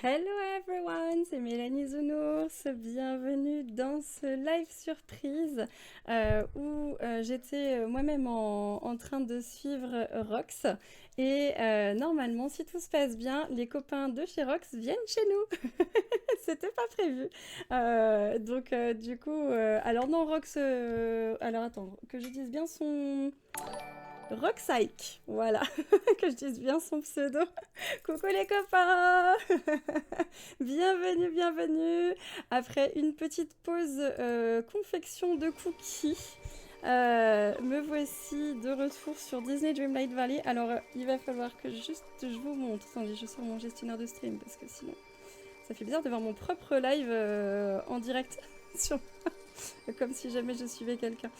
Hello everyone, c'est Mélanie Zounours, bienvenue dans ce live surprise où j'étais moi-même en train de suivre Rox et normalement si tout se passe bien, les copains de chez Rox viennent chez nous. C'était pas prévu. Donc du coup, alors non Rox, alors attends, que je dise bien son... Roxike, voilà, que je dise bien son pseudo. Coucou les copains. Bienvenue, bienvenue. Après une petite pause confection de cookies, me voici de retour sur Disney Dreamlight Valley. Alors il va falloir que juste je vous montre. Attendez, je sors mon gestionnaire de stream parce que sinon ça fait bizarre de voir mon propre live en direct sur comme si jamais je suivais quelqu'un.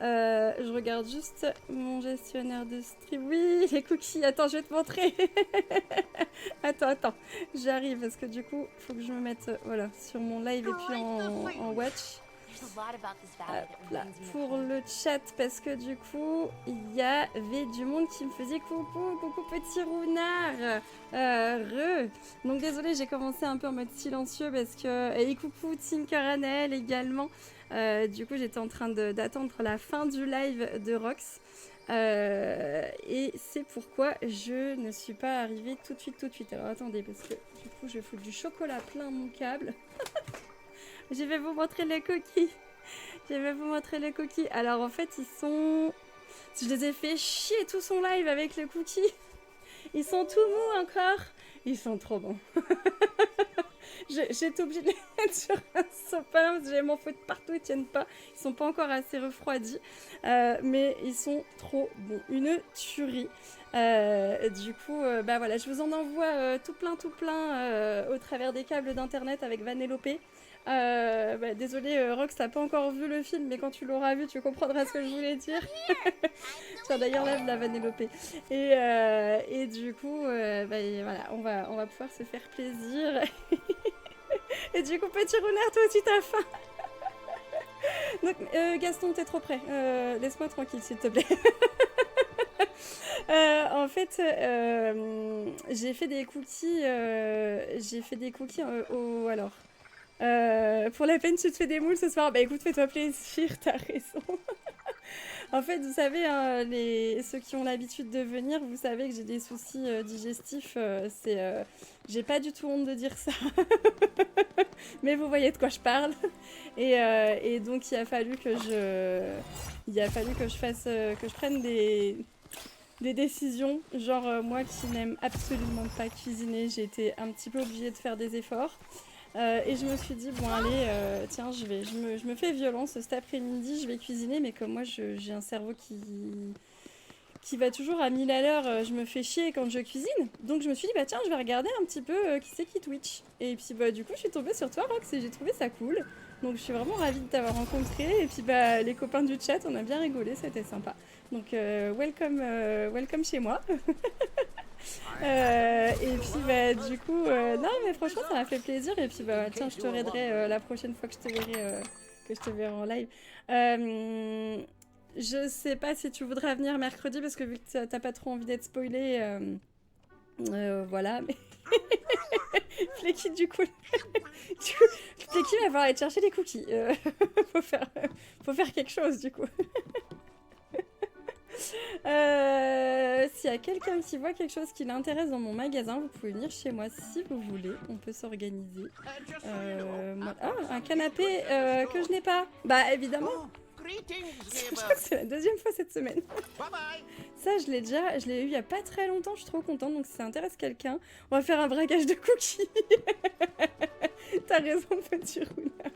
Je regarde juste mon gestionnaire de stream. Oui, les cookies. Attends, je vais te montrer. Attends. J'arrive parce que du coup, il faut que je me mette voilà, sur mon live et puis en watch. Là, pour le chat, parce que du coup, il y avait du monde qui me faisait coucou petit rounard. Donc désolé, j'ai commencé un peu en mode silencieux parce que... Et coucou Tinkeranel également. Du coup, j'étais en train d'attendre la fin du live de Rox. Et c'est pourquoi je ne suis pas arrivée tout de suite. Alors attendez, parce que du coup, je vais foutre du chocolat plein mon câble. Je vais vous montrer les cookies. Alors en fait, ils sont... Je les ai fait chier tout son live avec les cookies. Ils sont tout mous encore. Ils sont trop bons. J'ai été obligée de les mettre sur un sopalin parce que j'avais mon fouet partout, ils tiennent pas. Ils sont pas encore assez refroidis. Mais ils sont trop bons. Une tuerie. Du coup, bah voilà, je vous en envoie tout plein au travers des câbles d'internet avec Vanellope. Bah, désolé, Rox, t'as pas encore vu le film, mais quand tu l'auras vu, tu comprendras ce que je voulais dire. Tiens, d'ailleurs, lève la Vanellope. Et du coup, bah, voilà, on va pouvoir se faire plaisir. Et du coup, petit renard, toi aussi, t'as faim. Donc, Gaston, t'es trop près. Laisse-moi tranquille, s'il te plaît. En fait, j'ai fait des cookies. Alors, pour la peine, tu te fais des moules ce soir. Bah écoute, fais-toi plaisir, t'as raison. En fait, vous savez, hein, ceux qui ont l'habitude de venir, vous savez que j'ai des soucis digestifs. J'ai pas du tout honte de dire ça. Mais vous voyez de quoi je parle. Et donc, il a fallu que je fasse, que je prenne des décisions. Genre, moi qui n'aime absolument pas cuisiner, j'ai été un petit peu obligée de faire des efforts. Et je me suis dit, bon allez, tiens, je me fais violence cet après-midi, je vais cuisiner, mais comme moi j'ai un cerveau qui va toujours à 1000 à l'heure, je me fais chier quand je cuisine. Donc je me suis dit, bah tiens, je vais regarder un petit peu qui c'est qui Twitch. Et puis bah du coup, je suis tombée sur toi, Rox, et j'ai trouvé ça cool. Donc je suis vraiment ravie de t'avoir rencontré. Et puis bah les copains du chat, on a bien rigolé, c'était sympa. Donc welcome chez moi. Et puis bah du coup, non mais franchement ça m'a fait plaisir. Et puis bah tiens, je te raiderai la prochaine fois que je te verrai en live. Je sais pas si tu voudrais venir mercredi parce que vu que t'as pas trop envie d'être spoilé, voilà. Mais Flecky du coup, Flecky va falloir aller chercher des cookies. Faut faire quelque chose du coup. S'il y a quelqu'un qui voit quelque chose qui l'intéresse dans mon magasin, vous pouvez venir chez moi si vous voulez. On peut s'organiser. Un canapé que je n'ai pas. Bah évidemment. Je crois que c'est la deuxième fois cette semaine. Ça, je l'ai eu il y a pas très longtemps. Je suis trop contente. Donc si ça intéresse quelqu'un, on va faire un braquage de cookies. T'as raison, petit roulard.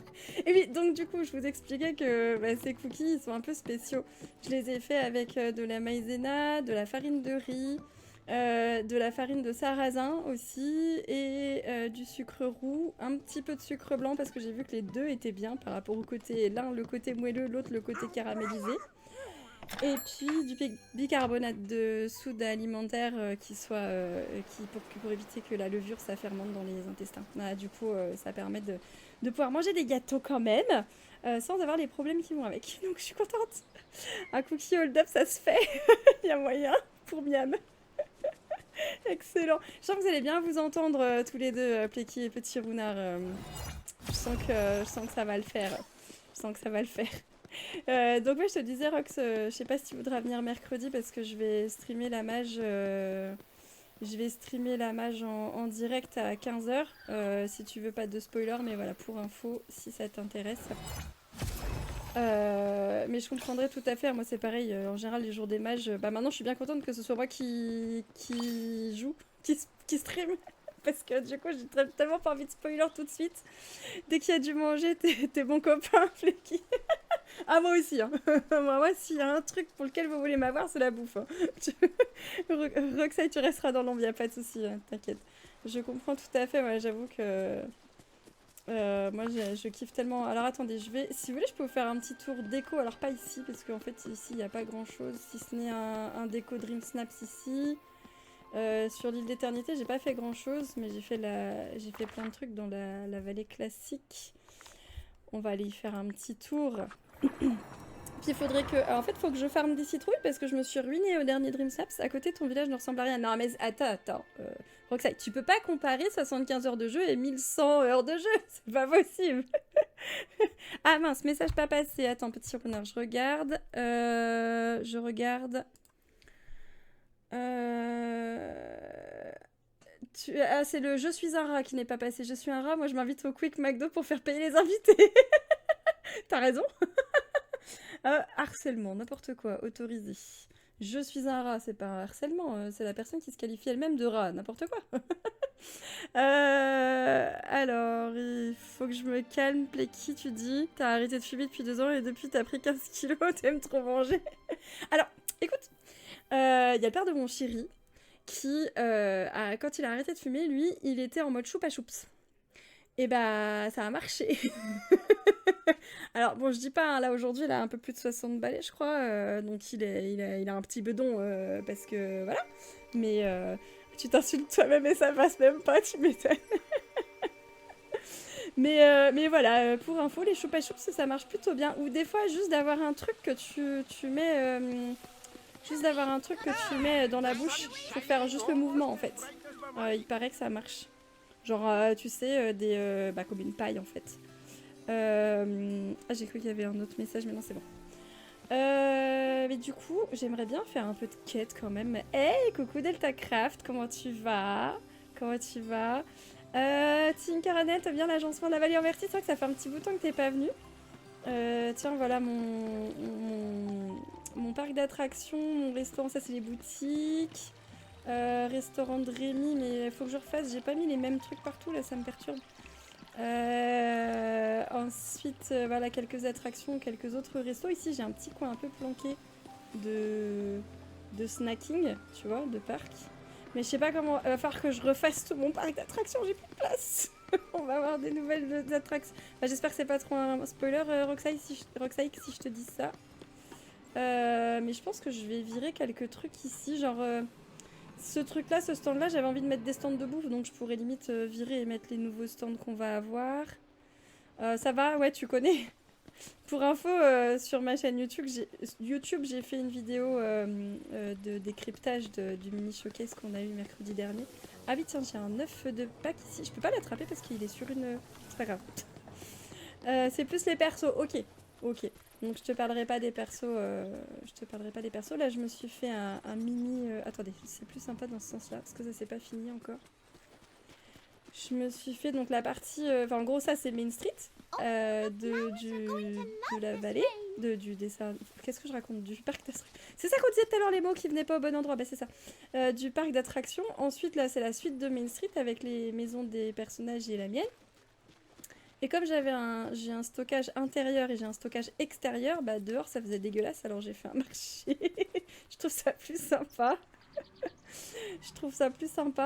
Et oui, donc du coup, je vous expliquais que ces cookies, ils sont un peu spéciaux. Je les ai faits avec de la maïzena, de la farine de riz, de la farine de sarrasin aussi, et du sucre roux, un petit peu de sucre blanc parce que j'ai vu que les deux étaient bien par rapport au côté, l'un le côté moelleux, l'autre le côté caramélisé. Et puis du bicarbonate de soude alimentaire pour éviter que la levure ça fermente dans les intestins. Voilà, du coup, ça permet de pouvoir manger des gâteaux quand même, sans avoir les problèmes qui vont avec. Donc je suis contente. Un cookie hold up, ça se fait. Il y a moyen pour Miam. Excellent. Je sens que vous allez bien vous entendre tous les deux, Pleki et Petit Rounard. Je sens que ça va le faire. Je sens que ça va le faire. Donc ouais, je te disais, Rox, je sais pas si tu voudras venir mercredi parce que je vais streamer la mage. Je vais streamer la mage en direct à 15h. Si tu veux pas de spoiler, mais voilà, pour info, si ça t'intéresse. Mais je comprendrais tout à fait. Moi, c'est pareil. En général, les jours des mages, bah maintenant, je suis bien contente que ce soit moi qui joue, qui stream. Parce que du coup, j'ai tellement pas envie de spoiler tout de suite. Dès qu'il y a du manger, t'es bon copain, Flecky. Ah, moi aussi, hein. Moi, s'il y a un truc pour lequel vous voulez m'avoir, c'est la bouffe. Hein. Roxane, tu resteras dans l'ombre, y a pas de souci, hein, t'inquiète. Je comprends tout à fait, ouais, j'avoue que... moi, je kiffe tellement. Alors attendez, si vous voulez, je peux vous faire un petit tour déco. Alors pas ici, parce qu'en fait, ici, il n'y a pas grand-chose, si ce n'est un déco Dream Snaps ici. Sur l'île d'éternité, j'ai pas fait grand-chose, mais j'ai fait plein de trucs dans la vallée classique. On va aller y faire un petit tour. Puis il faudrait que... Alors, en fait, il faut que je farme des citrouilles parce que je me suis ruinée au dernier Dream Snaps. À côté, ton village ne ressemble à rien. Non, mais attends. Roxane, tu peux pas comparer 75 heures de jeu et 1100 heures de jeu. C'est pas possible. Ah mince, message pas passé. Attends, petit renard, je regarde. Ah, c'est le Je suis un rat qui n'est pas passé. Je suis un rat, moi je m'invite au Quick McDo pour faire payer les invités. T'as raison. Harcèlement, n'importe quoi, autorisé. Je suis un rat, c'est pas un harcèlement, c'est la personne qui se qualifie elle-même de rat, n'importe quoi. Alors, il faut que je me calme. Pleki, tu dis, t'as arrêté de fumer depuis 2 ans et depuis t'as pris 15 kilos, t'aimes trop manger. Alors, écoute, il y a le père de mon chéri qui, quand il a arrêté de fumer, lui, il était en mode choupa choups. Et bah, ça a marché. Alors, bon, je dis pas, hein, là aujourd'hui, il a un peu plus de 60 balais, je crois. Donc, il a un petit bedon parce que voilà. Mais tu t'insultes toi-même et ça passe même pas, tu m'étonnes. Mais voilà, pour info, les choupa choups, ça marche plutôt bien. Ou des fois, juste d'avoir un truc que tu mets. Juste d'avoir un truc que tu mets dans la bouche pour faire juste le mouvement en fait. Il paraît que ça marche. Genre, tu sais, bah, comme une paille en fait. Ah, j'ai cru qu'il y avait un autre message, mais non, c'est bon. Mais du coup, j'aimerais bien faire un peu de quête quand même. Hey, coucou DeltaCraft, comment tu vas? Comment tu vas? Team Caranet, t'as bien l'agencement de la vallée en verti? C'est vrai que ça fait un petit bout de temps que t'es pas venu. Tiens, voilà mon parc d'attractions, mon restaurant, ça c'est les boutiques. Restaurant de Rémi, mais il faut que je refasse, j'ai pas mis les mêmes trucs partout, là ça me perturbe. Ensuite, voilà, quelques attractions, quelques autres restos. Ici, j'ai un petit coin un peu planqué de snacking, tu vois, de parc. Mais je sais pas comment... Il va falloir que je refasse tout mon parc d'attractions, j'ai plus de place. On va avoir des nouvelles attractions. Bah, j'espère que c'est pas trop un spoiler, Roxaï, si je te dis ça. Mais je pense que je vais virer quelques trucs ici, genre... ce truc-là, ce stand-là, j'avais envie de mettre des stands de bouffe, donc je pourrais limite virer et mettre les nouveaux stands qu'on va avoir. Ça va? Ouais, tu connais. Pour info, sur ma chaîne YouTube, j'ai fait une vidéo de décryptage du mini showcase qu'on a eu mercredi dernier. Ah oui, tiens, j'ai un œuf de Pâques ici. Je peux pas l'attraper parce qu'il est sur une... C'est pas grave. C'est plus les persos. Ok. Donc je te parlerai pas des persos. Là, je me suis fait un mini... Attendez, c'est plus sympa dans ce sens-là parce que ça c'est pas fini encore. Je me suis fait donc la partie... Enfin, en gros, ça c'est Main Street de la vallée. Du dessin... Qu'est-ce que je raconte? Du parc d'attractions. C'est ça qu'on disait tout à l'heure, les mots qui venaient pas au bon endroit. Bah c'est ça. Du parc d'attractions. Ensuite, là, c'est la suite de Main Street avec les maisons des personnages et la mienne. Et comme j'ai un stockage intérieur et j'ai un stockage extérieur, bah dehors ça faisait dégueulasse, alors j'ai fait un marché. Je trouve ça plus sympa.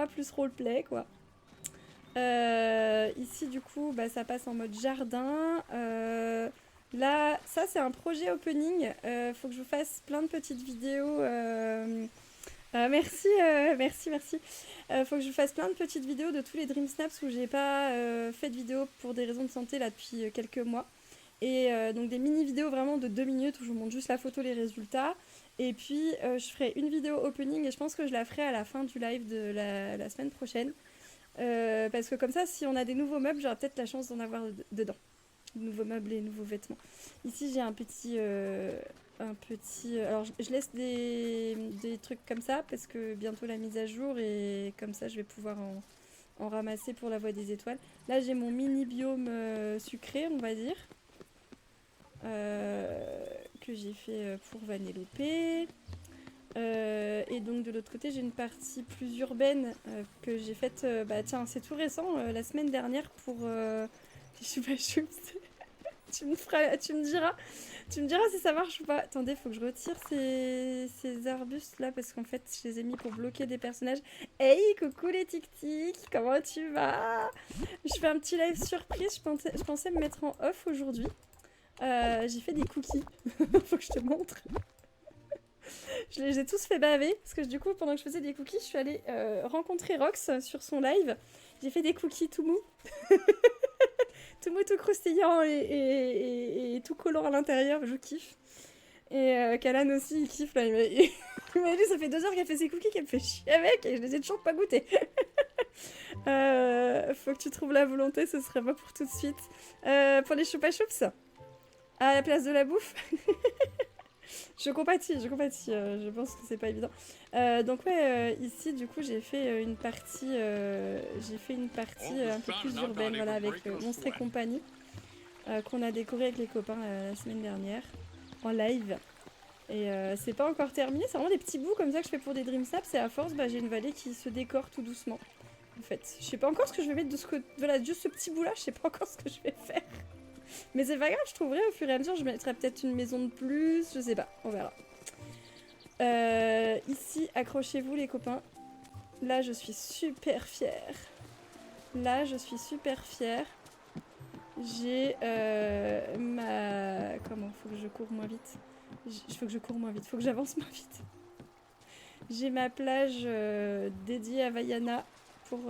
Plus roleplay quoi. Ici du coup, bah, ça passe en mode jardin. Là, ça c'est un projet opening. Faut que je vous fasse plein de petites vidéos. Merci. Faut que je vous fasse plein de petites vidéos de tous les Dream Snaps où j'ai pas fait de vidéo pour des raisons de santé là depuis quelques mois. Et donc des mini vidéos vraiment de 2 minutes où je vous montre juste la photo, les résultats. Et puis, je ferai une vidéo opening et je pense que je la ferai à la fin du live de la semaine prochaine. Parce que comme ça, si on a des nouveaux meubles, j'aurai peut-être la chance d'en avoir dedans. De nouveaux meubles et nouveaux vêtements. Ici, j'ai un petit. Alors, je laisse des trucs comme ça parce que bientôt la mise à jour et comme ça, je vais pouvoir en ramasser pour la voie des étoiles. Là, j'ai mon mini biome sucré, on va dire, que j'ai fait pour Vanellope. Et donc de l'autre côté, j'ai une partie plus urbaine que j'ai faite. Bah tiens, c'est tout récent, la semaine dernière pour les choupa choups. Tu me diras si ça marche ou pas. Attendez, faut que je retire ces arbustes là parce qu'en fait, je les ai mis pour bloquer des personnages. Hey, coucou les tic-tic, comment tu vas? Je fais un petit live surprise. Je pensais me mettre en off aujourd'hui. J'ai fait des cookies. Faut que je te montre. Je les ai tous fait baver parce que du coup, pendant que je faisais des cookies, je suis allée rencontrer Rox sur son live. J'ai fait des cookies tout mous. Tout mou, tout croustillant et tout collant à l'intérieur, je kiffe. Et Kalan aussi, il kiffe là. Il m'a dit, ça fait 2 heures qu'elle fait ses cookies, qu'elle me fait chier avec et je les ai toujours pas goûtés. Faut que tu trouves la volonté, ce serait pas pour tout de suite. Pour les choupa choups, à la place de la bouffe. Je compatis, je pense que c'est pas évident. Donc ouais, ici du coup j'ai fait une partie, un peu plus urbaine, voilà, avec Monstre et compagnie, qu'on a décoré avec les copains la semaine dernière, en live. Et c'est pas encore terminé, c'est vraiment des petits bouts comme ça que je fais pour des Dream Snaps, et à force, bah, j'ai une vallée qui se décore tout doucement. En fait, je sais pas encore ce que je vais mettre de ce côté, voilà, juste ce petit bout là, je sais pas encore ce que je vais faire. Mais c'est pas grave, je trouverai au fur et à mesure, je mettrai peut-être une maison de plus, je sais pas, on verra. Ici, accrochez-vous les copains. Là, je suis super fière. J'ai ma... Comment? Faut que je cours moins vite. Faut que j'avance moins vite. J'ai ma plage dédiée à Vaiana pour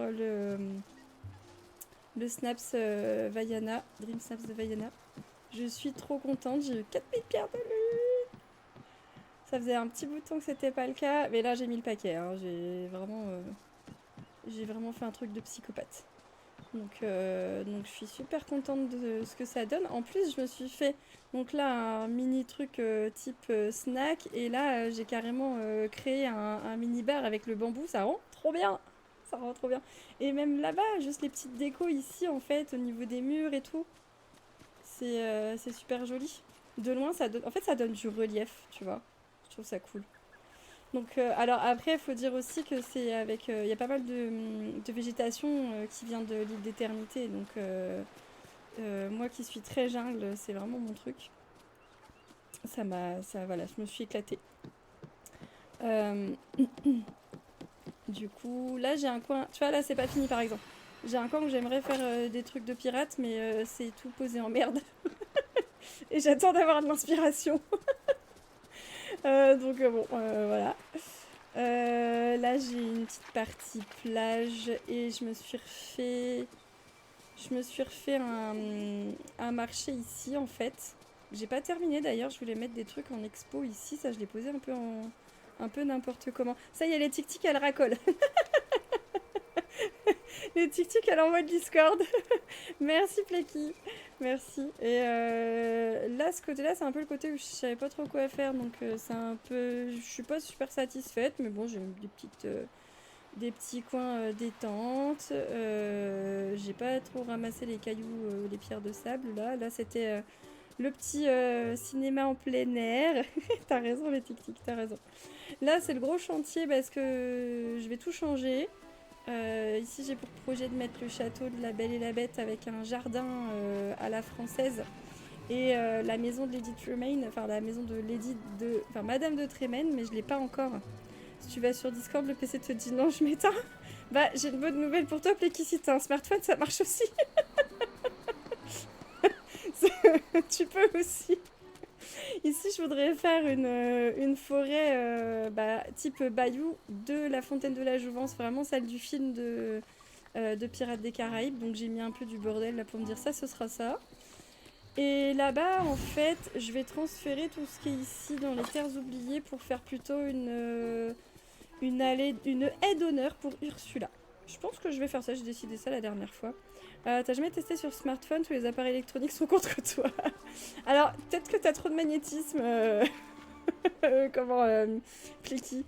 le Snaps Vaiana, Dream Snaps de Vaiana. Je suis trop contente, j'ai eu 4000 pierres de lune. Ça faisait un petit bout de temps que c'était pas le cas, mais là j'ai mis le paquet, hein. J'ai vraiment fait un truc de psychopathe. Donc je suis super contente de ce que ça donne. En plus, je me suis fait donc là un mini truc type snack, et là j'ai carrément créé un mini bar avec le bambou. Ça rend trop bien. Ça rend trop bien. Et même là-bas, juste les petites décos ici en fait, au niveau des murs et tout, c'est super joli. De loin, ça donne du relief, tu vois. Je trouve ça cool. Donc, alors après, il faut dire aussi que c'est avec. Il y a pas mal de végétation qui vient de l'île d'éternité. Donc, moi qui suis très jungle, c'est vraiment mon truc. Voilà, je me suis éclatée. Du coup, là, j'ai un coin. Tu vois, là, c'est pas fini par exemple. J'ai un coin où j'aimerais faire des trucs de pirate, mais c'est tout posé en merde. Et j'attends d'avoir de l'inspiration. Donc, bon, voilà. Là, j'ai une petite partie plage et je me suis refait un marché ici en fait. J'ai pas terminé d'ailleurs, je voulais mettre des trucs en expo ici, ça je l'ai posé un peu n'importe comment. Ça y est, les tic-tic elles racolent. Les tic-tic elles envoient de Discord. Merci Pleki, merci. Et là, ce côté-là, c'est un peu le côté où je savais pas trop quoi faire, donc c'est un peu, je suis pas super satisfaite, mais bon, j'ai des petits coins détente. J'ai pas trop ramassé les cailloux, les pierres de sable là. Là, c'était le petit cinéma en plein air. T'as raison, les tic-tic, t'as raison. Là, c'est le gros chantier parce que je vais tout changer. Ici, j'ai pour projet de mettre le château de la Belle et la Bête avec un jardin à la française. Et la maison de Lady Tremaine, enfin la maison de Madame de Tremaine, mais je l'ai pas encore. Si tu vas sur Discord, le PC te dit non, je m'éteins. Bah, j'ai une bonne nouvelle pour toi, Pleki, si t'as un smartphone, ça marche aussi. Tu peux aussi. Ici, je voudrais faire une forêt type Bayou de la Fontaine de la Jouvence, vraiment celle du film de Pirates des Caraïbes. Donc j'ai mis un peu du bordel là pour me dire ça, ce sera ça. Et là-bas, en fait, je vais transférer tout ce qui est ici dans les terres oubliées pour faire plutôt une aide d'honneur pour Ursula. Je pense que je vais faire ça, j'ai décidé ça la dernière fois. T'as jamais testé sur smartphone, tous les appareils électroniques sont contre toi. Alors, peut-être que t'as trop de magnétisme, Plicky.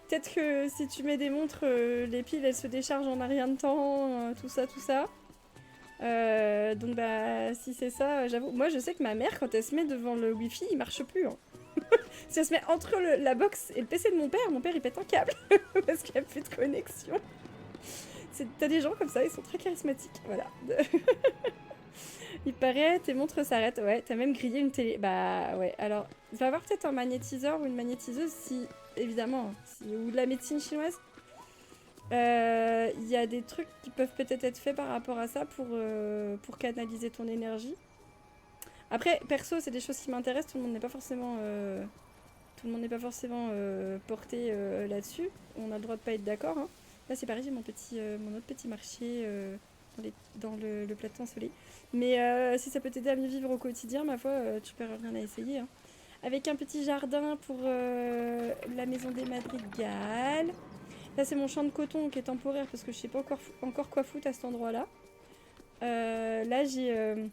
Peut-être que si tu mets des montres, les piles elles se déchargent en un rien de temps, tout ça, tout ça. Donc bah si c'est ça, j'avoue. Moi je sais que ma mère quand elle se met devant le wifi il marche plus. Hein. Si elle se met entre la box et le PC de mon père il pète un câble parce qu'il n'y a plus de connexion. T'as des gens comme ça, ils sont très charismatiques, voilà. Il paraît, tes montres s'arrêtent, ouais, t'as même grillé une télé. Bah ouais, alors, il va y avoir peut-être un magnétiseur ou une magnétiseuse si, évidemment, ou de la médecine chinoise. Il y a des trucs qui peuvent peut-être être faits par rapport à ça pour canaliser ton énergie. Après, perso, c'est des choses qui m'intéressent, tout le monde n'est pas forcément, porté là-dessus. On a le droit de pas être d'accord, hein. Là, c'est pareil, j'ai mon autre petit marché dans le plateau ensoleillé. Mais si ça peut t'aider à mieux vivre au quotidien, ma foi, tu perds rien à essayer. Hein. Avec un petit jardin pour la maison des madrigals. Là, c'est mon champ de coton qui est temporaire parce que je sais pas encore quoi foutre à cet endroit-là. Là, j'ai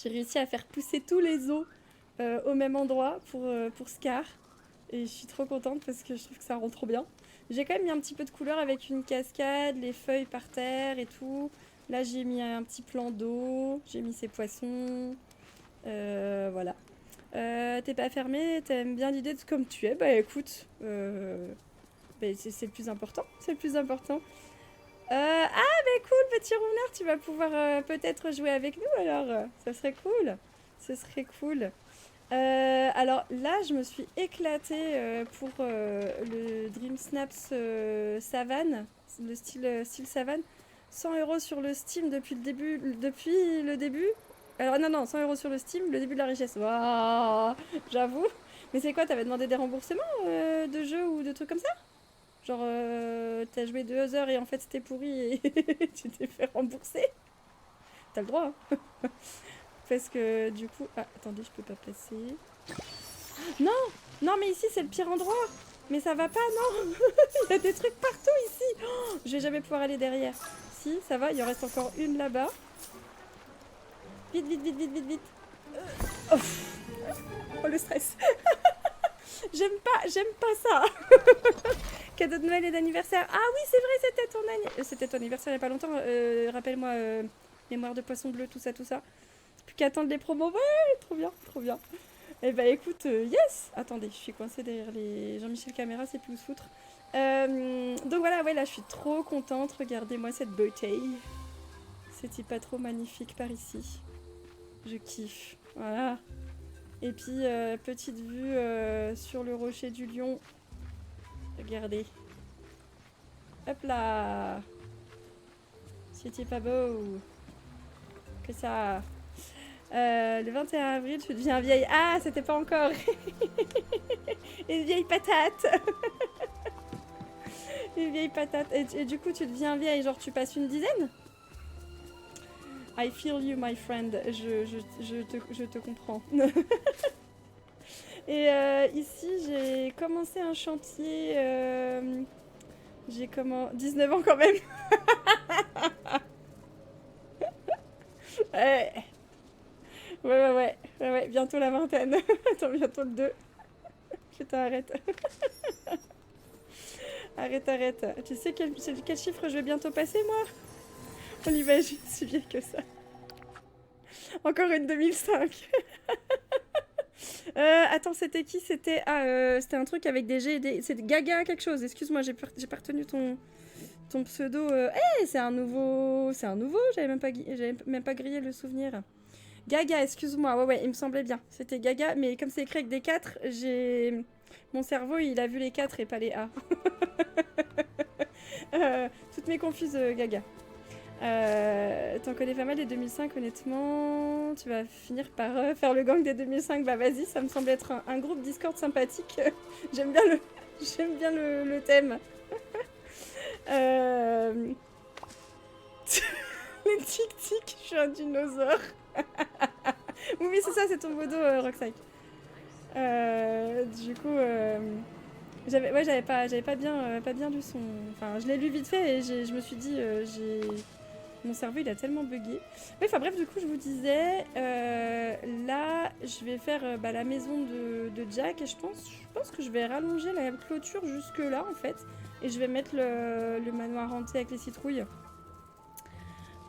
réussi à faire pousser tous les os au même endroit pour Scar. Et je suis trop contente parce que je trouve que ça rend trop bien. J'ai quand même mis un petit peu de couleur avec une cascade, les feuilles par terre et tout. Là, j'ai mis un petit plan d'eau, j'ai mis ces poissons. Voilà. T'es pas fermé, t'aimes bien l'idée de comme tu es. Bah écoute, bah, c'est le plus important. C'est le plus important. Ah, bah cool, petit rouleur, tu vas pouvoir peut-être jouer avec nous alors. Ça serait cool. Ce serait cool. Alors là, je me suis éclatée pour le Dream Snaps Savane, le style Savane. 100 € sur le Steam depuis le début. Alors non, 100 € sur le Steam, le début de la richesse. Waouh, j'avoue. Mais c'est quoi, t'avais demandé des remboursements de jeux ou de trucs comme ça? Genre, t'as joué 2 heures et en fait c'était pourri et tu t'es fait rembourser? T'as le droit, hein. Parce que du coup... Ah, attendez, je peux pas passer. Non! Non, mais ici c'est le pire endroit! Mais ça va pas, non! Il y a des trucs partout ici! Oh, je vais jamais pouvoir aller derrière. Si, ça va, il en reste encore une là-bas. Vite, vite, vite, vite, vite, vite! Oh, oh le stress! J'aime pas ça! Cadeau de Noël et d'anniversaire. Ah oui, c'est vrai, c'était ton anniversaire il y a pas longtemps. Rappelle-moi, mémoire de poisson bleu, tout ça, tout ça. Plus qu'à attendre les promos. Ouais, trop bien, trop bien. Eh bah écoute, yes! Attendez, je suis coincée derrière les Jean-Michel Caméra, c'est plus où se foutre. Donc voilà, ouais, là je suis trop contente. Regardez-moi cette beauté. C'est-il pas trop magnifique par ici? Je kiffe. Voilà. Et puis, petite vue sur le rocher du lion. Regardez. Hop là! C'était pas beau. Que ça. Le 21 avril, tu deviens vieille. Ah, c'était pas encore. Une vieille patate. Une vieille patate. Et du coup, tu deviens vieille, genre tu passes une dizaine? I feel you, my friend. Je te comprends. Et ici, j'ai commencé un chantier. J'ai 19 ans quand même. Ouais. Ouais, bientôt la vingtaine. Attends, bientôt le 2. Putain, arrête. Arrête. Tu sais quel chiffre je vais bientôt passer, moi? On imagine si vieille que ça. Encore une 2005. Attends, c'était qui? C'était c'était un truc avec des G et des... C'est Gaga quelque chose. Excuse-moi, j'ai pas retenu ton pseudo. C'est un nouveau... J'avais même pas grillé le souvenir. Gaga, excuse-moi. Ouais, il me semblait bien. C'était Gaga, mais comme c'est écrit avec des 4, mon cerveau, il a vu les 4 et pas les A. Toutes mes confuses, Gaga. T'en connais pas mal des 2005, honnêtement. Tu vas finir par faire le gang des 2005. Bah vas-y, ça me semble être un groupe Discord sympathique. J'aime bien le thème. Les tic-tic, je suis un dinosaure. Oui, oui, c'est ça, c'est ton modo, Roxai. Du coup, j'avais pas bien lu son. Enfin, je l'ai lu vite fait et je me suis dit, mon cerveau il a tellement bugué. Oui, enfin bref, du coup, je vous disais, là, je vais faire bah, la maison de Jack et je pense que je vais rallonger la clôture jusque là en fait. Et je vais mettre le manoir hanté avec les citrouilles.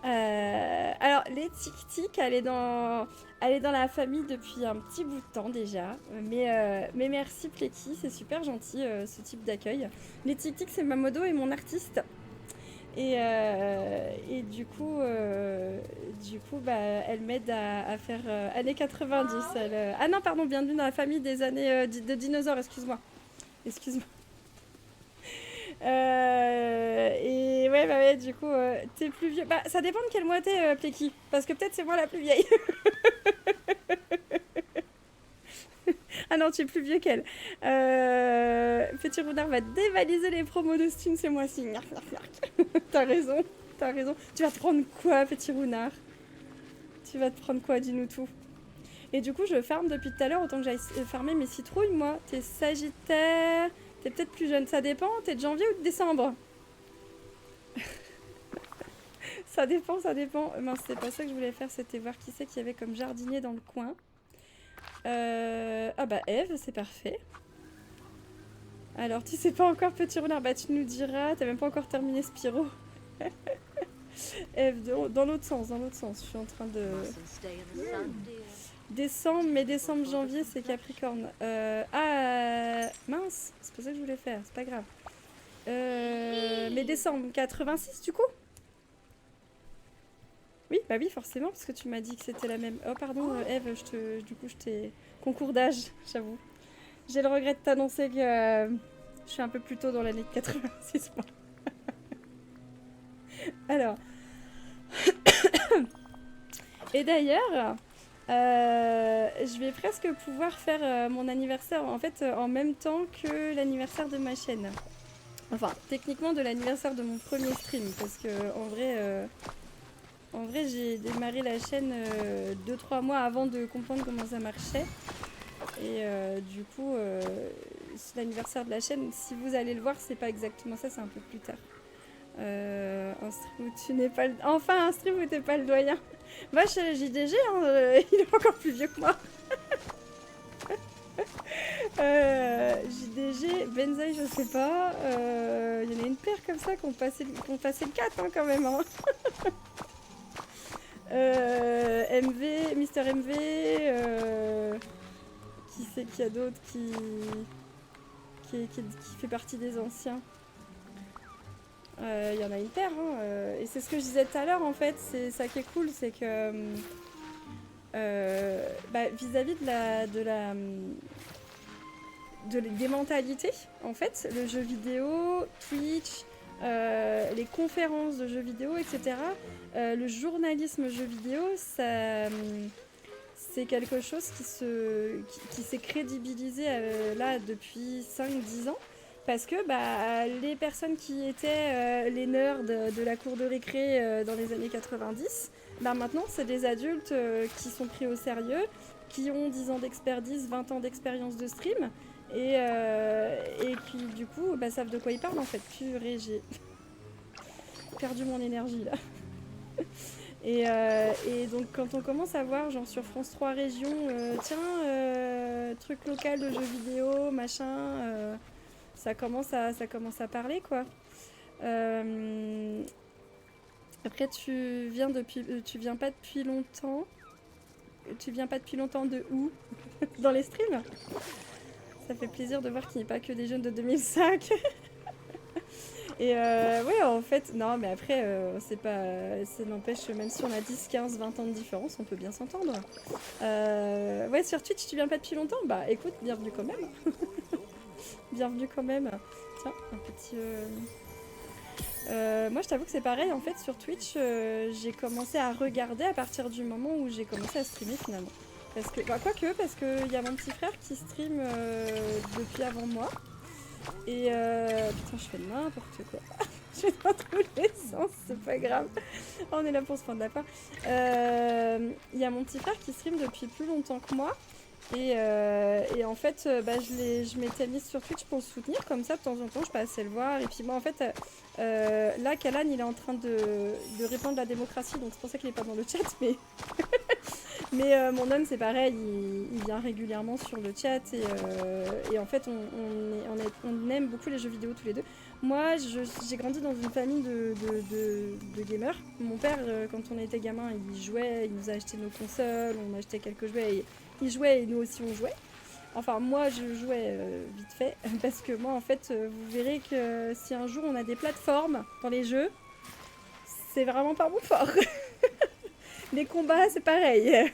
Alors, les tic-tic, elle est dans la famille depuis un petit bout de temps déjà. Mais merci Pleki, c'est super gentil ce type d'accueil. Les tic-tic, c'est ma modo et mon artiste. Et du coup bah, elle m'aide à faire années 90. Ah non, pardon, bienvenue dans la famille des années de dinosaures, excuse-moi. Excuse-moi. Et ouais, bah ouais, du coup, t'es plus vieux. Bah, ça dépend de quel mois t'es, Pleki. Parce que peut-être c'est moi la plus vieille. Ah non, tu es plus vieux qu'elle. Petit Rounard va dévaliser les promos de Stune ce mois-ci. T'as raison, t'as raison. Tu vas te prendre quoi, Petit Rounard? Tu vas te prendre quoi? Dis-nous tout. Et du coup, je farme depuis tout à l'heure, autant que j'aille farmer mes citrouilles, moi. T'es Sagittaire, t'es peut-être plus jeune, ça dépend. T'es de janvier ou de décembre? Ça dépend, ça dépend. Mince, c'est pas ça que je voulais faire, c'était voir qui c'est qu'il y avait comme jardinier dans le coin. Ah bah Eve, c'est parfait. Alors, tu sais pas encore, Petit Renard? Bah tu nous diras, t'as même pas encore terminé Spyro. Eve, dans l'autre sens, dans l'autre sens. Je suis en train de... Décembre, mais décembre, janvier, c'est Capricorne. Mince, c'est pas ça que je voulais faire, c'est pas grave. Mais décembre, 86 du coup? Oui, bah oui, forcément, parce que tu m'as dit que c'était la même. Oh, pardon, Eve, du coup, je t'ai... Concours d'âge, j'avoue. J'ai le regret de t'annoncer que je suis un peu plus tôt dans l'année de 86. Moi. Alors. Et d'ailleurs, je vais presque pouvoir faire mon anniversaire, en fait, en même temps que l'anniversaire de ma chaîne. Enfin, techniquement, de l'anniversaire de mon premier stream, parce que en vrai, j'ai démarré la chaîne 2-3 mois avant de comprendre comment ça marchait. Et du coup, l'anniversaire de la chaîne, si vous allez le voir, c'est pas exactement ça, c'est un peu plus tard. Un stream où tu n'es pas le... Enfin, un stream où t'es pas le doyen. Moi, chez JDG, hein, il est encore plus vieux que moi. JDG, Benzaï, je sais pas. Il y en a une paire comme ça qui ont passé le 4 hein, quand même. Hein. MV, Mister MV, qui c'est qu'il y a d'autres qui fait partie des anciens. Il y en a une paire, hein, et c'est ce que je disais tout à l'heure en fait, c'est ça qui est cool, c'est que vis-à-vis des mentalités, en fait, le jeu vidéo, Twitch, les conférences de jeux vidéo, etc. Le journalisme jeux vidéo, c'est quelque chose qui s'est crédibilisé là depuis 5-10 ans. Parce que les personnes qui étaient les nerds de la cour de récré dans les années 90, maintenant c'est des adultes qui sont pris au sérieux, qui ont 10 ans d'expertise, 20 ans d'expérience de stream, et qui du coup savent de quoi ils parlent en fait. Purée, j'ai perdu mon énergie là. Et donc quand on commence à voir genre sur France 3 Régions, truc local de jeux vidéo, machin... ça commence à parler quoi. Après tu viens pas depuis longtemps. Tu viens pas depuis longtemps de où? Dans les streams? Ça fait plaisir de voir qu'il n'y a pas que des jeunes de 2005. Et ouais en fait, non mais après ça n'empêche, même si on a 10, 15, 20 ans de différence, on peut bien s'entendre. Ouais, sur Twitch tu viens pas depuis longtemps? Bah écoute, bienvenue quand même. Bienvenue quand même. Tiens, un petit... moi je t'avoue que c'est pareil en fait sur Twitch, j'ai commencé à regarder à partir du moment où j'ai commencé à streamer finalement. Parce que, parce qu'il y a mon petit frère qui stream depuis avant moi. Et putain je fais n'importe quoi. Je vais dans tous les sens, c'est pas grave. On est là pour se prendre la part. Il y a mon petit frère qui stream depuis plus longtemps que moi. Et en fait, je m'étais mise sur Twitch pour le soutenir, comme ça de temps en temps je passais le voir. Et puis moi en fait, là Kalan il est en train de répandre la démocratie, donc c'est pour ça qu'il est pas dans le chat. Mais mon homme c'est pareil, il vient régulièrement sur le chat et en fait on aime beaucoup les jeux vidéo tous les deux. Moi j'ai grandi dans une famille de gamers. Mon père quand on était gamin il jouait, il nous a acheté nos consoles, on achetait quelques jouets et il jouait et nous aussi on jouait. Enfin moi je jouais vite fait parce que moi en fait vous verrez que si un jour on a des plateformes dans les jeux, c'est vraiment pas mon fort. Les combats c'est pareil.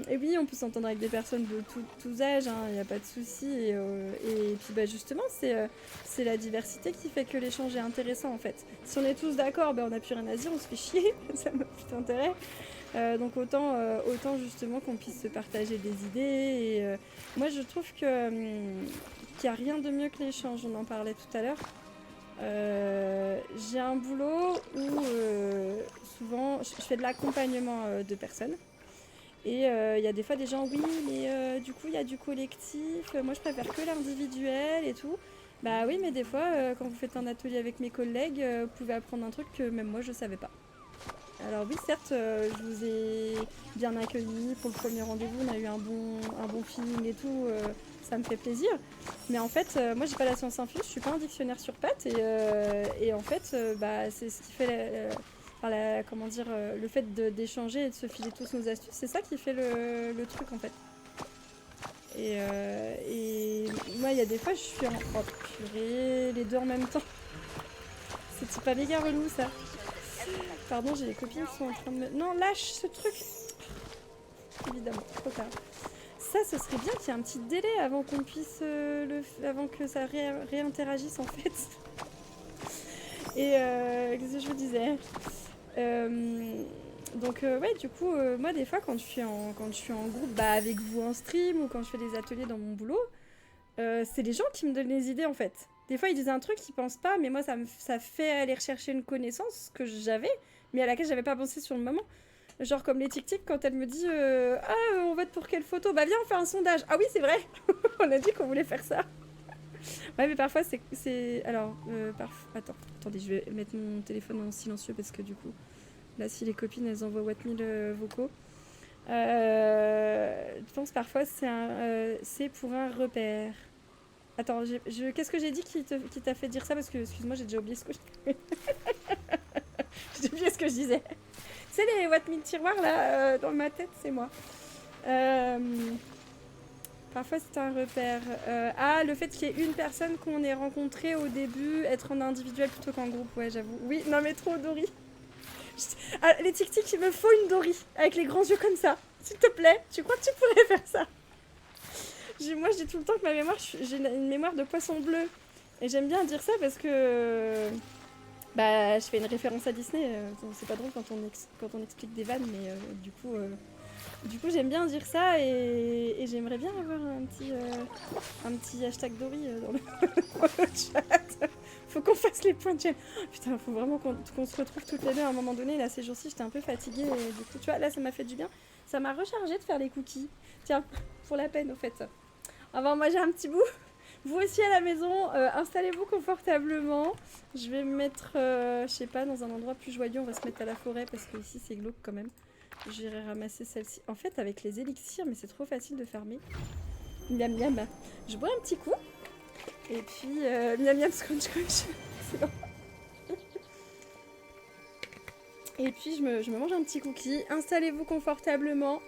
Et oui on peut s'entendre avec des personnes de tous âges, il n'y a pas de souci. Et puis justement c'est la diversité qui fait que l'échange est intéressant en fait. Si on est tous d'accord, on n'a plus rien à dire, on se fait chier, ça n'a plus d'intérêt. Donc autant justement qu'on puisse se partager des idées. Et moi je trouve qu'il n'y a rien de mieux que l'échange, on en parlait tout à l'heure. J'ai un boulot où souvent je fais de l'accompagnement de personnes. Et il y a des fois des gens, oui mais du coup il y a du collectif, moi je préfère que l'individuel et tout. Bah oui mais des fois quand vous faites un atelier avec mes collègues, vous pouvez apprendre un truc que même moi je savais pas. Alors oui, certes, je vous ai bien accueilli pour le premier rendez-vous, on a eu un bon feeling et tout, ça me fait plaisir. Mais en fait, moi j'ai pas la science infuse, je suis pas un dictionnaire sur pattes et en fait, c'est ce qui fait comment dire, le fait d'échanger et de se filer tous nos astuces, c'est ça qui fait le truc en fait. Et moi il y a des fois je suis en... Oh purée, les deux en même temps. C'est pas méga relou ça. Pardon, j'ai les copines qui sont en train de me... Non, lâche ce truc. Évidemment, trop tard. Ça, ce serait bien qu'il y ait un petit délai avant qu'on puisse... avant que ça réinteragisse, en fait. Et qu'est-ce que je vous disais donc, ouais, du coup, moi, des fois, quand je suis en groupe avec vous en stream ou quand je fais des ateliers dans mon boulot, c'est les gens qui me donnent les idées, en fait. Des fois, ils disent un truc qu'ils pensent pas, mais moi, ça fait aller rechercher une connaissance que j'avais, mais à laquelle j'avais pas pensé sur le moment. Genre comme les tic-tic, quand elle me dit on vote pour quelle photo? Bah viens, on fait un sondage. Ah oui, c'est vrai. On a dit qu'on voulait faire ça. Ouais, mais parfois, c'est... Alors, attendez, je vais mettre mon téléphone en silencieux parce que du coup, là, si les copines, elles envoient what 1000 vocaux. Je pense parfois, c'est pour un repère. Attends, qu'est-ce que j'ai dit qui t'a fait dire ça? Parce que, excuse-moi, j'ai déjà oublié ce que j'ai oublié ce que je disais. C'est les what 1000 tiroirs, là, dans ma tête, c'est moi. Parfois, c'est un repère. Le fait qu'il y ait une personne qu'on ait rencontrée au début, être en individuel plutôt qu'en groupe, ouais, j'avoue. Oui, non mais trop, Dory. Les tic-tic, il me faut une Dory, avec les grands yeux comme ça. S'il te plaît, tu crois que tu pourrais faire ça? Moi, je dis tout le temps que ma mémoire, j'ai une mémoire de poisson bleu. Et j'aime bien dire ça parce que... je fais une référence à Disney. C'est pas drôle quand on explique des vannes, mais du coup, j'aime bien dire ça et j'aimerais bien avoir un petit hashtag Dory dans le chat. Faut qu'on fasse les points de chaîne. Putain, faut vraiment qu'on se retrouve toutes les deux à un moment donné. Là, ces jours-ci, j'étais un peu fatiguée. Et du coup, tu vois, là, ça m'a fait du bien. Ça m'a rechargée de faire les cookies. Tiens, pour la peine, au fait. On va en manger un petit bout. Vous aussi à la maison, installez-vous confortablement. Je vais me mettre, je sais pas, dans un endroit plus joyeux. On va se mettre à la forêt parce que ici c'est glauque quand même. J'irai ramasser celle-ci. En fait, avec les élixirs, mais c'est trop facile de fermer. Miam miam. Je bois un petit coup. Et puis, miam miam scrunch crunch. C'est bon. Et puis, je me mange un petit cookie. Installez-vous confortablement.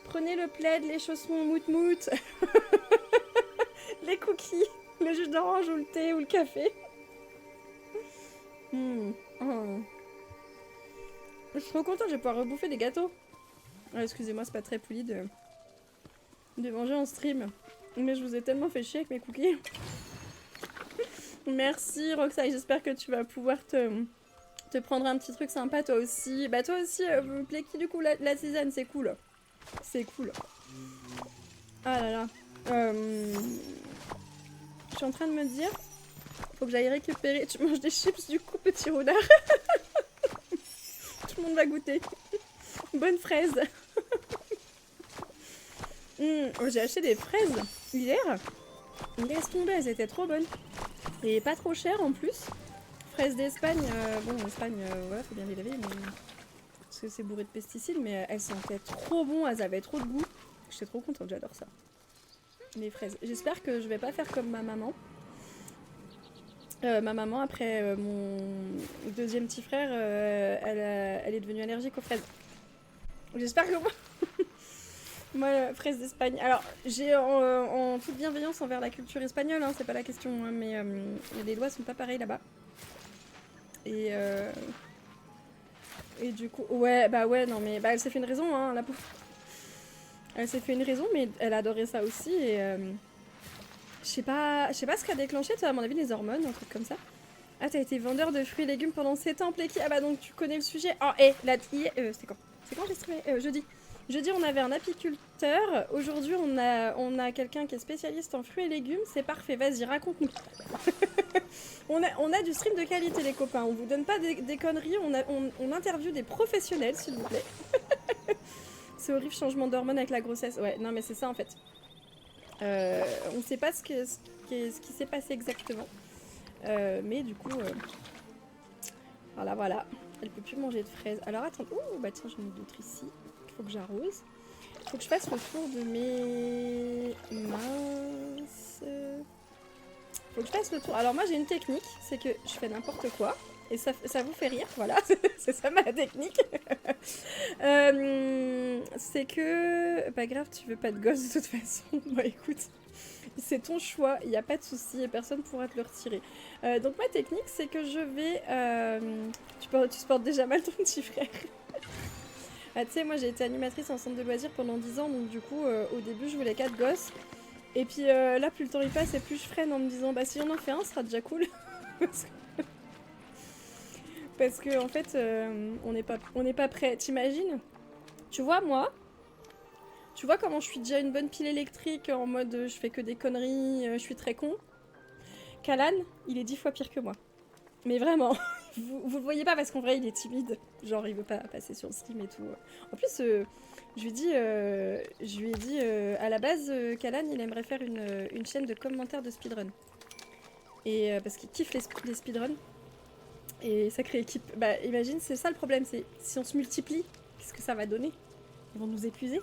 Prenez le plaid, les chaussons mout-mout. Les cookies, le jus d'orange ou le thé ou le café. Oh. Je suis trop contente, je vais pouvoir rebouffer des gâteaux. Excusez-moi, c'est pas très poli de manger en stream. Mais je vous ai tellement fait chier avec mes cookies. Merci Roxane, j'espère que tu vas pouvoir te prendre un petit truc sympa toi aussi. Bah toi aussi, vous plaît qui du coup la tisane, c'est cool. C'est cool. Ah là là. Je suis en train de me dire Faut que j'aille récupérer. Tu manges des chips du coup, petit roulard. Tout le monde va goûter. Bonne fraise. Oh, j'ai acheté des fraises hier. Laisse tomber, elles étaient trop bonnes. Et pas trop chères en plus. Fraises d'Espagne. Bon, Espagne, voilà, faut bien les laver. Mais... parce que c'est bourré de pesticides. Mais elles sentaient trop bon. Elles avaient trop de goût. J'étais trop contente, j'adore ça. Les fraises. J'espère que je vais pas faire comme ma maman. Ma maman, après mon deuxième petit frère, elle est devenue allergique aux fraises. J'espère que moi... moi, fraises d'Espagne. Alors, j'ai en toute bienveillance envers la culture espagnole, hein, c'est pas la question, hein, mais les lois sont pas pareilles là-bas. Et du coup, ouais, bah ouais, non mais bah, elle s'est fait une raison, hein, la pauvre. Elle s'est fait une raison, mais elle adorait ça aussi, et je sais pas ce qui a déclenché, toi, à mon avis, les hormones, un truc comme ça. Ah, t'as été vendeur de fruits et légumes pendant 7 ans, Plecky. Ah bah donc tu connais le sujet. Oh, c'était quand? C'est quand j'ai streamé jeudi. Jeudi, on avait un apiculteur. Aujourd'hui, on a quelqu'un qui est spécialiste en fruits et légumes. C'est parfait, vas-y, raconte-nous. on a du stream de qualité, les copains. On vous donne pas des conneries, on interviewe des professionnels, s'il vous plaît. C'est horrible, changement d'hormones avec la grossesse. Ouais, non mais c'est ça en fait. On sait pas ce qui s'est passé exactement. Mais du coup, voilà. Elle peut plus manger de fraises. Alors attends, ouh, bah tiens, j'en ai d'autres ici. Il faut que j'arrose. Il faut que je fasse le tour de mes... mince. Faut que je fasse le tour. Alors moi j'ai une technique, c'est que je fais n'importe quoi. Et ça vous fait rire, voilà, c'est ça ma technique. C'est que... Pas grave, tu veux pas de gosse de toute façon. Bah écoute, c'est ton choix, il n'y a pas de souci et personne pourra te le retirer. Donc ma technique, c'est que je vais... Tu supportes déjà mal ton petit frère. Ah, tu sais, moi j'ai été animatrice en centre de loisirs pendant 10 ans, donc du coup, au début, je voulais 4 gosses. Et puis là, plus le temps il passe et plus je freine en me disant, bah si j'en en fais un, ce sera déjà cool. Parce que en fait, on n'est pas prêt. T'imagines? Tu vois, moi, tu vois comment je suis déjà une bonne pile électrique en mode je fais que des conneries, je suis très con. Kalan, il est 10 fois pire que moi. Mais vraiment, vous le voyez pas parce qu'en vrai il est timide. Genre il veut pas passer sur le stream et tout. En plus, je lui ai dit à la base, Kalan il aimerait faire une chaîne de commentaires de speedrun. Et parce qu'il kiffe les speedruns. Et sacrée équipe. Bah imagine, c'est ça le problème, c'est si on se multiplie, qu'est-ce que ça va donner? Ils vont nous épuiser.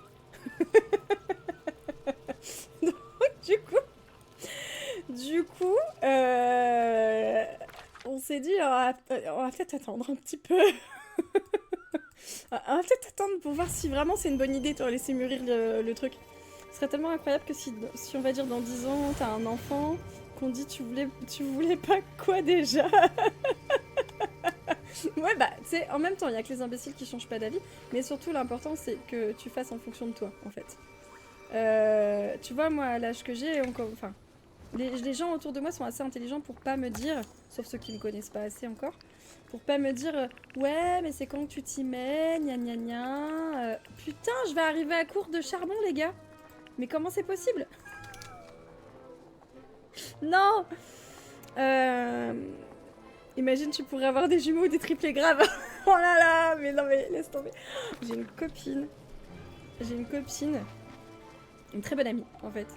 Donc du coup, on s'est dit, on va peut-être attendre un petit peu. On va peut-être attendre pour voir si vraiment c'est une bonne idée de laisser mûrir le truc. Ce serait tellement incroyable que si on va dire dans 10 ans, t'as un enfant, qu'on dit tu voulais pas quoi déjà? Ouais, bah, tu sais, en même temps, il y a que les imbéciles qui changent pas d'avis, mais surtout l'important c'est que tu fasses en fonction de toi, en fait. Tu vois, moi, à l'âge que j'ai, enfin, les gens autour de moi sont assez intelligents pour pas me dire, sauf ceux qui me connaissent pas assez encore, pour pas me dire ouais, mais c'est quand que tu t'y mets, gna gna gna. Putain, je vais arriver à court de charbon, les gars. Mais comment c'est possible? Non. Imagine, tu pourrais avoir des jumeaux ou des triplés graves. Oh là là, mais non, mais laisse tomber. J'ai une copine, une très bonne amie en fait.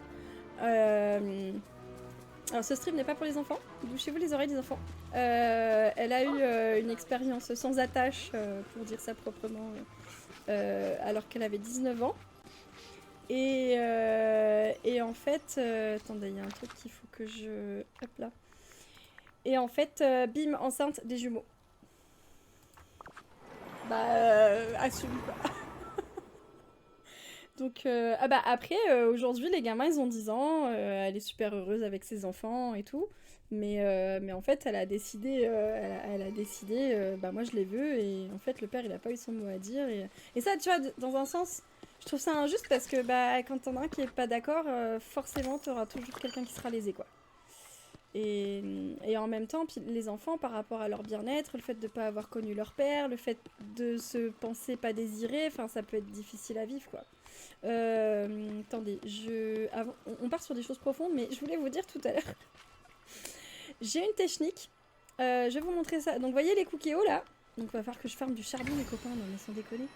Alors ce stream n'est pas pour les enfants, bouchez-vous les oreilles des enfants. Elle a eu une expérience sans attache, pour dire ça proprement, alors qu'elle avait 19 ans. Et en fait, attendez, il y a un truc qu'il faut que je... Hop là. Et en fait, bim, enceinte des jumeaux. Bah, assume quoi. Donc, ah bah après, aujourd'hui, les gamins, ils ont 10 ans, elle est super heureuse avec ses enfants et tout. Mais en fait, elle a décidé, bah moi je les veux, et en fait, le père, il a pas eu son mot à dire. Et ça, tu vois, dans un sens, je trouve ça injuste parce que bah, quand t'en as un qui est pas d'accord, forcément, t'auras toujours quelqu'un qui sera lésé, quoi. Et en même temps, puis les enfants, par rapport à leur bien-être, le fait de ne pas avoir connu leur père, le fait de se penser pas désiré, enfin, ça peut être difficile à vivre, quoi. Attendez, on part sur des choses profondes, mais je voulais vous dire tout à l'heure. J'ai une technique. Je vais vous montrer ça. Donc, vous voyez les cookies là? Donc, il va falloir que je farme du charbon, les copains. Non, mais sans déconner.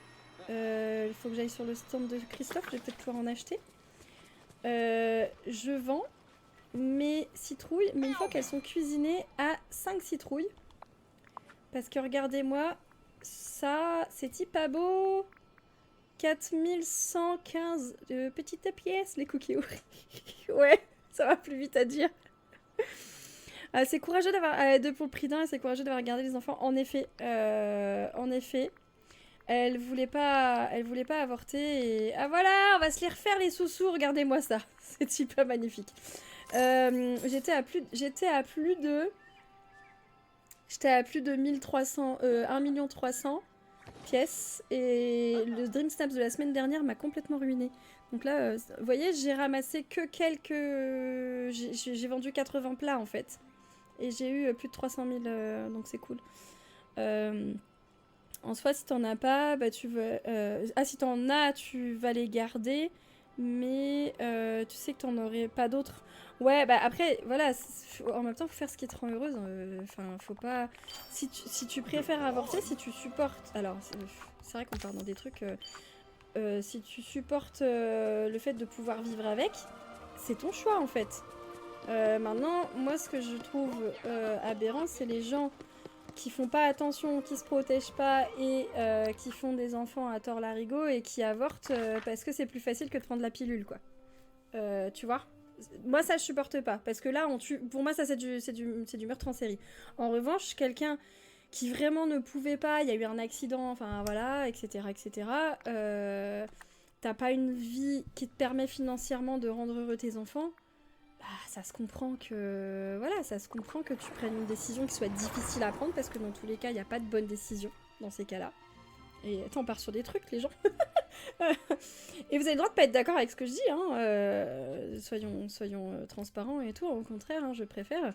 Il faut que j'aille sur le stand de Christophe. Je vais peut-être pouvoir en acheter. Je vends mes citrouilles, mais une fois qu'elles sont cuisinées, à 5 citrouilles. Parce que regardez-moi, ça, c'est pas beau. 4115 petites pièces, les cookies. Ouais, ça va plus vite à dire. C'est courageux d'avoir... pour le prix d'un, c'est courageux d'avoir gardé les enfants. En effet, elle voulait pas avorter. Et... Ah voilà, on va se les refaire les sous-sous, regardez-moi ça. C'est pas magnifique. J'étais à plus de 1300, 1 300 000 pièces. Et le Dream Snaps de la semaine dernière m'a complètement ruiné. Donc là, vous voyez, j'ai ramassé que quelques... J'ai vendu 80 plats en fait. Et j'ai eu plus de 300 000, donc c'est cool. En soi, si t'en as pas, bah tu veux... si t'en as, tu vas les garder. Mais tu sais que t'en aurais pas d'autres. Ouais, bah après, voilà, en même temps, faut faire ce qui te rend heureuse. Enfin, faut pas... Si tu préfères avorter, si tu supportes... Alors, c'est vrai qu'on part dans des trucs... si tu supportes le fait de pouvoir vivre avec, c'est ton choix, en fait. Maintenant, moi, ce que je trouve aberrant, c'est les gens qui font pas attention, qui se protègent pas et qui font des enfants à tort larigot et qui avortent parce que c'est plus facile que de prendre la pilule, quoi. Tu vois? Moi, ça, je supporte pas. Parce que là, pour moi, ça, c'est du meurtre en série. En revanche, quelqu'un qui vraiment ne pouvait pas, il y a eu un accident, enfin voilà, etc., etc., t'as pas une vie qui te permet financièrement de rendre heureux tes enfants, bah, ça se comprend que... Voilà, ça se comprend que tu prennes une décision qui soit difficile à prendre, parce que dans tous les cas, il n'y a pas de bonne décision dans ces cas-là. Et attends, on part sur des trucs, les gens. Et vous avez le droit de pas être d'accord avec ce que je dis, hein. Soyons transparents et tout, au contraire, hein, je préfère.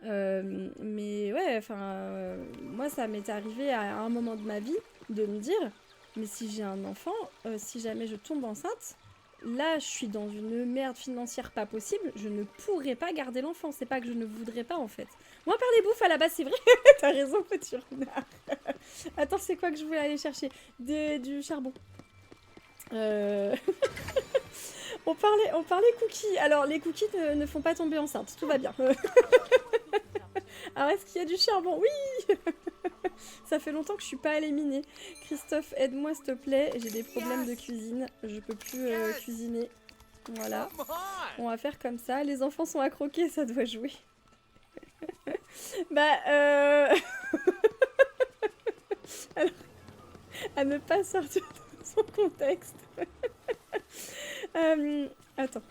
Mais ouais, enfin, moi, ça m'est arrivé à un moment de ma vie de me dire, mais si j'ai un enfant, si jamais je tombe enceinte, là, je suis dans une merde financière pas possible, je ne pourrais pas garder l'enfant. C'est pas que je ne voudrais pas, en fait. Moi, par les bouffes, à la base, c'est vrai. T'as raison, petit renard. Attends, c'est quoi que je voulais aller chercher? Du charbon. On parlait cookies. Alors, les cookies ne font pas tomber enceinte. Tout va bien. Alors, est-ce qu'il y a du charbon? Oui. Ça fait longtemps que je suis pas allée miner. Christophe, aide-moi s'il te plaît. J'ai des problèmes de cuisine. Je peux plus cuisiner. Voilà. On va faire comme ça. Les enfants sont à croquer, ça doit jouer. Bah, alors, à ne pas sortir de son contexte. Attends.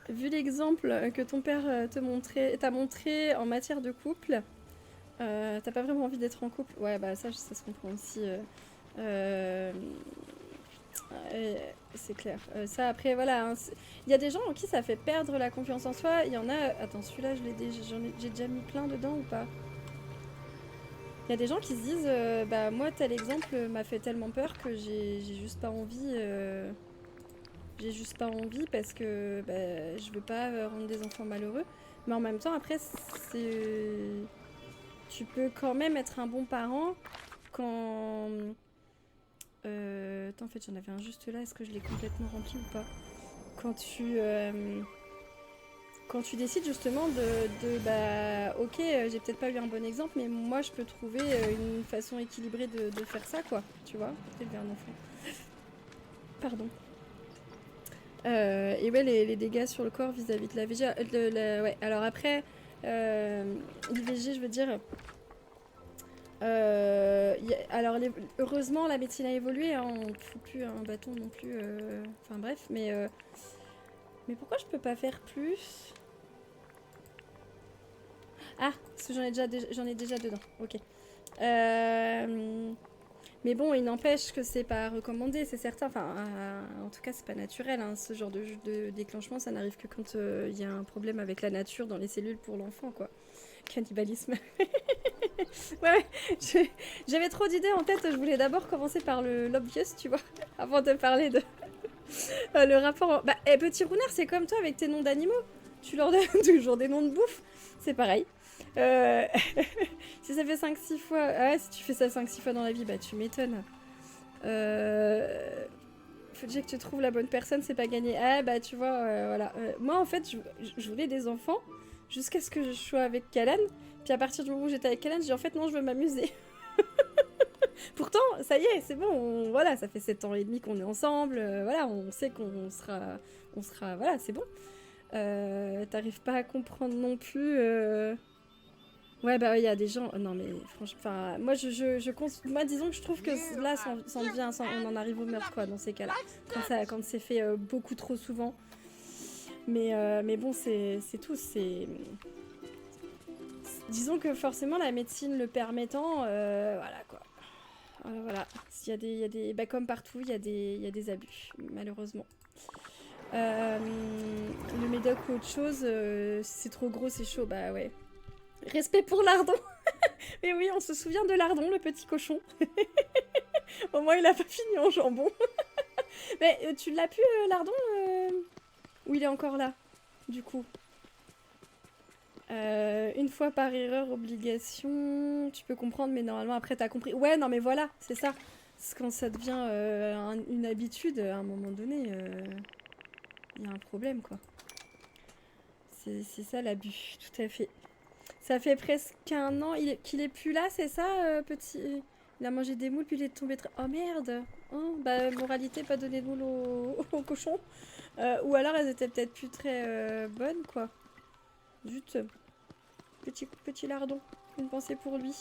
Vu l'exemple que ton père t'a montré en matière de couple, t'as pas vraiment envie d'être en couple. Ouais, bah ça se comprend aussi. C'est clair. Ça, après, voilà. Hein, il y a des gens en qui ça fait perdre la confiance en soi. Il y en a... Attends, celui-là, j'ai déjà mis plein dedans ou pas? Il y a des gens qui se disent bah moi, tel exemple m'a fait tellement peur que j'ai juste pas envie... J'ai juste pas envie parce que bah, je veux pas rendre des enfants malheureux. Mais en même temps, après, tu peux quand même être un bon parent quand... Attends, en fait, j'en avais un juste là. Est-ce que je l'ai complètement rempli ou pas? Quand tu décides justement bah, ok, j'ai peut-être pas eu un bon exemple, mais moi, je peux trouver une façon équilibrée de faire ça, quoi. Tu vois, élever un enfant. Pardon. Et ouais, les dégâts sur le corps vis-à-vis de la VG. Ouais, alors après, l'IVG, je veux dire... heureusement, la médecine a évolué, hein, on ne fout plus un bâton non plus. Enfin bref, mais pourquoi je peux pas faire plus? Ah, parce que j'en ai déjà dedans. Ok. Mais bon, il n'empêche que c'est pas recommandé, c'est certain. Enfin, en tout cas, c'est pas naturel. Hein. Ce genre de déclenchement, ça n'arrive que quand il y a un problème avec la nature dans les cellules pour l'enfant, quoi. Cannibalisme. Ouais, j'avais trop d'idées en tête. Je voulais d'abord commencer par l'obvious, tu vois, avant de parler de le rapport. Bah, petit Runard, c'est comme toi avec tes noms d'animaux. Tu leur donnes toujours des noms de bouffe. C'est pareil. Euh, Si ça fait 5-6 fois... Ah ouais, si tu fais ça 5-6 fois dans la vie, bah tu m'étonnes. Faut déjà que tu trouves la bonne personne, c'est pas gagné. Ah bah tu vois, voilà. Moi en fait, je voulais des enfants jusqu'à ce que je sois avec Callan. Puis à partir du moment où j'étais avec Callan, j'ai dit en fait non, je veux m'amuser. Pourtant, ça y est, c'est bon, voilà, ça fait 7 ans et demi qu'on est ensemble, voilà, on sait qu'on sera, voilà, c'est bon. T'arrives pas à comprendre non plus. Ouais, bah il y a des gens. Non, mais franchement, enfin, moi, moi, disons que je trouve que là, on en arrive au meurtre, quoi, dans ces cas-là. Quand c'est fait beaucoup trop souvent. Mais bon, c'est tout. Disons que forcément, la médecine le permettant, voilà, quoi. Voilà. Bah, comme partout, il y a des abus, malheureusement. Le médoc ou autre chose, si c'est trop gros, c'est chaud, bah ouais. Respect pour Lardon. Mais oui, on se souvient de Lardon, le petit cochon. Au moins, il a pas fini en jambon. Mais tu l'as pu, Lardon ou il est encore là, du coup? Une fois par erreur, obligation, tu peux comprendre, mais normalement après t'as compris. Ouais, non mais voilà, c'est ça. C'est quand ça devient une habitude, à un moment donné, il y a un problème, quoi. C'est ça l'abus, tout à fait. Ça fait presque un an qu'il est plus là, c'est ça, petit. Il a mangé des moules, puis il est tombé très... Oh merde. Oh, bah, moralité, pas donner de moules au cochon. Ou alors elles étaient peut-être plus très bonnes, quoi. Zut. Petit lardon. Une pensée pour lui.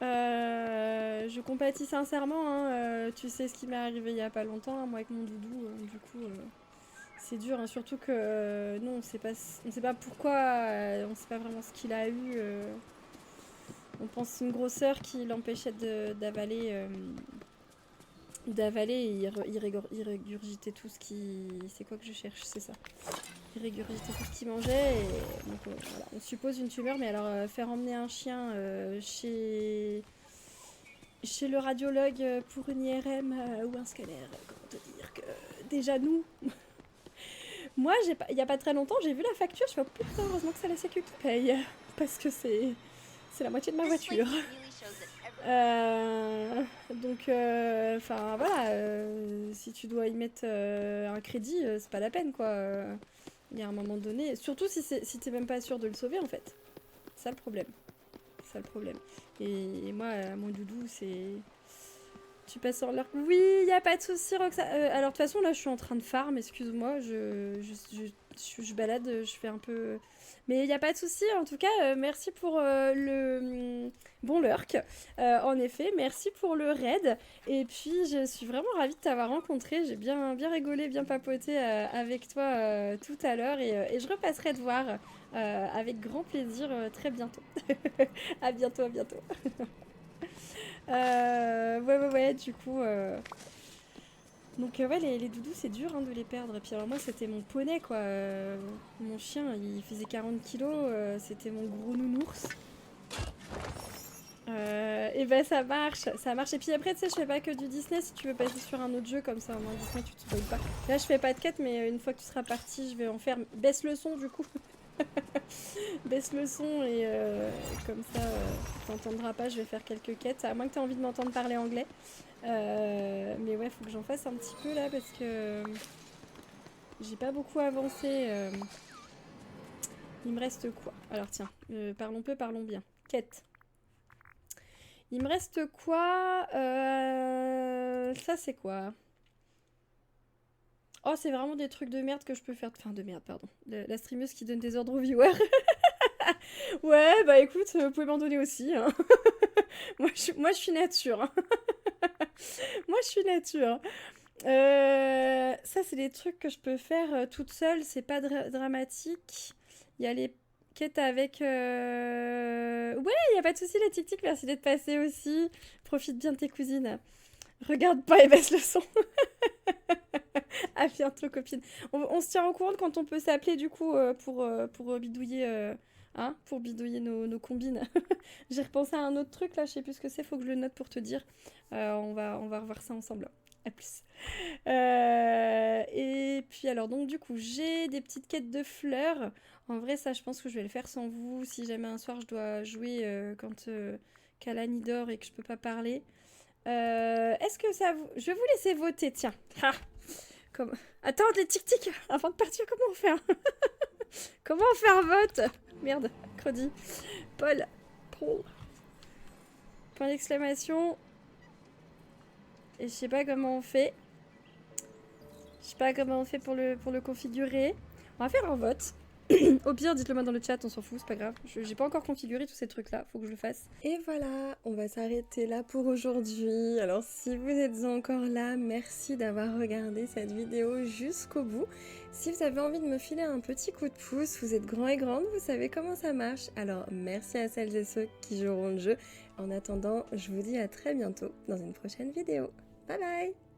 Je compatis sincèrement, hein, tu sais ce qui m'est arrivé il y a pas longtemps, hein, moi avec mon doudou, du coup, c'est dur, hein, surtout que nous on sait pas pourquoi, on sait pas vraiment ce qu'il a eu. On pense une grosseur qui l'empêchait d'avaler et il régurgitait tout ce qui... C'est quoi que je cherche? C'est ça. Il régurgitait tout ce qu'il mangeait et donc voilà. On suppose une tumeur, mais alors faire emmener un chien chez le radiologue pour une IRM ou un scanner, comment te dire que déjà nous, moi il y a pas très longtemps j'ai vu la facture, je fais oh, putain heureusement que c'est la sécu qui paye parce que c'est la moitié de ma voiture. Donc, enfin voilà, si tu dois y mettre un crédit, c'est pas la peine quoi. Il y a un moment donné, surtout si t'es même pas sûr de le sauver en fait. C'est ça le problème. C'est ça le problème. Et moi, mon doudou, c'est. Tu passes sur leur. Oui, y a pas de souci, Roxane. Alors de toute façon, là, je suis en train de farm. Excuse-moi, je balade, je fais un peu. Mais y a pas de souci. En tout cas, merci pour bon lurk. En effet, merci pour le raid. Et puis, je suis vraiment ravie de t'avoir rencontré. J'ai bien rigolé, bien papoté avec toi tout à l'heure. Et je repasserai te voir avec grand plaisir très bientôt. À bientôt, à bientôt. Ouais, du coup. Donc, ouais, les doudous, c'est dur hein, de les perdre. Et puis, alors, moi, c'était mon poney, quoi. Mon chien, il faisait 40 kilos. C'était mon gros nounours. Et ben, ça marche, ça marche. Et puis après, tu sais, je fais pas que du Disney. Si tu veux passer sur un autre jeu comme ça, moi, Disney, tu te spoil pas. Là, je fais pas de quête, mais une fois que tu seras parti, je vais en faire. Baisse le son, du coup. Baisse le son et comme ça t'entendras pas, je vais faire quelques quêtes, à moins que tu aies envie de m'entendre parler anglais. Mais ouais, faut que j'en fasse un petit peu là parce que j'ai pas beaucoup avancé. Il me reste quoi? Alors tiens, parlons peu, parlons bien. Quête. Il me reste quoi? Ça c'est quoi? Oh, c'est vraiment des trucs de merde que je peux faire. Enfin, de merde, pardon. La streameuse qui donne des ordres aux viewers. Ouais, bah écoute, vous pouvez m'en donner aussi. Hein. Moi, je suis nature. Hein. Moi, je suis nature. Ça, c'est des trucs que je peux faire toute seule. C'est pas dramatique. Il y a les quêtes avec... Ouais, il y a pas de souci, les tic-tic. Merci d'être passé aussi. Profite bien de tes cousines. Regarde pas et baisse le son. À bientôt, copine. On se tient au courant de quand on peut s'appeler, du coup, pour bidouiller... Hein, pour bidouiller nos combines. J'ai repensé à un autre truc, là, je sais plus ce que c'est, faut que je le note pour te dire. On va revoir ça ensemble. À plus. Et puis alors donc du coup j'ai des petites quêtes de fleurs. En vrai ça je pense que je vais le faire sans vous. Si jamais un soir je dois jouer quand Kalani dort et que je peux pas parler. Est-ce que ça vous... Je vais vous laisser voter, tiens. Ah, comme... Attends, les tic-tic, avant de partir, comment on fait Comment on fait un vote? Merde, credi. Paul. Paul. Point d'exclamation. Et je sais pas comment on fait. Je sais pas comment on fait pour le configurer. On va faire un vote. Au pire, dites-le moi dans le chat, on s'en fout, c'est pas grave. J'ai pas encore configuré tous ces trucs-là, faut que je le fasse. Et voilà, on va s'arrêter là pour aujourd'hui. Alors si vous êtes encore là, merci d'avoir regardé cette vidéo jusqu'au bout. Si vous avez envie de me filer un petit coup de pouce, vous êtes grands et grandes, vous savez comment ça marche. Alors merci à celles et ceux qui joueront le jeu. En attendant, je vous dis à très bientôt dans une prochaine vidéo. Bye bye!